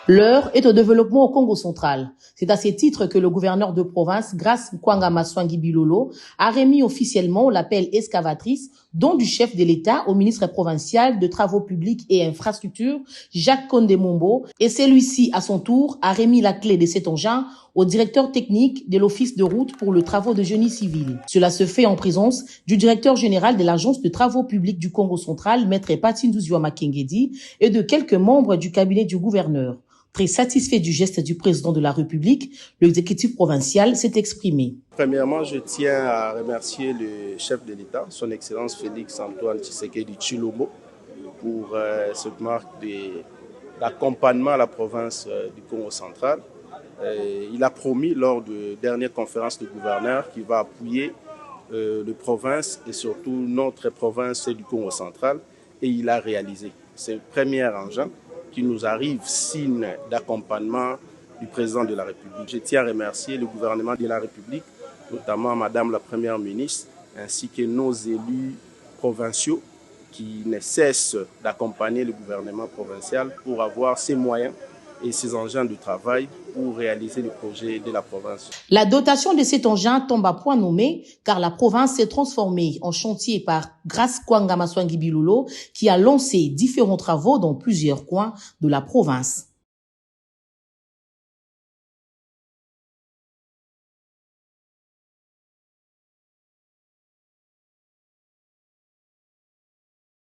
L'heure est au développement au Congo central. C'est à ce titre que le gouverneur de province, Grace Kwanga Maswangi Bilolo, a remis officiellement l'appel excavatrice, don du chef de l'État au ministre provincial de Travaux publics et Infrastructures, Jacques Kondé-Mombo, et celui-ci, à son tour, a remis la clé de cet engin au directeur technique de l'Office de route pour le travaux de génie civil. Cela se fait en présence du directeur général de l'Agence de travaux publics du Congo central, Maître Patindouziwa Makengedi, et de quelques membres du cabinet du gouverneur. Très satisfait du geste du président de la République, l'exécutif provincial s'est exprimé. Premièrement, je tiens à remercier le chef de l'État, son Excellence Félix-Antoine Tshisekedi Tshilombo, pour cette marque d'accompagnement à la province du Congo central. Il a promis lors de la dernière conférence de gouverneurs qu'il va appuyer les provinces et surtout notre province du Congo central, et il a réalisé. C'est le premier engin qui nous arrive signe d'accompagnement du président de la République. Je tiens à remercier le gouvernement de la République, notamment Madame la Première ministre, ainsi que nos élus provinciaux qui ne cessent d'accompagner le gouvernement provincial pour avoir ces moyens et ces engins de travail pour réaliser le projet de la province. La dotation de cet engin tombe à point nommé car la province s'est transformée en chantier par Grace Kwanga Maswangi Bilolo qui a lancé différents travaux dans plusieurs coins de la province.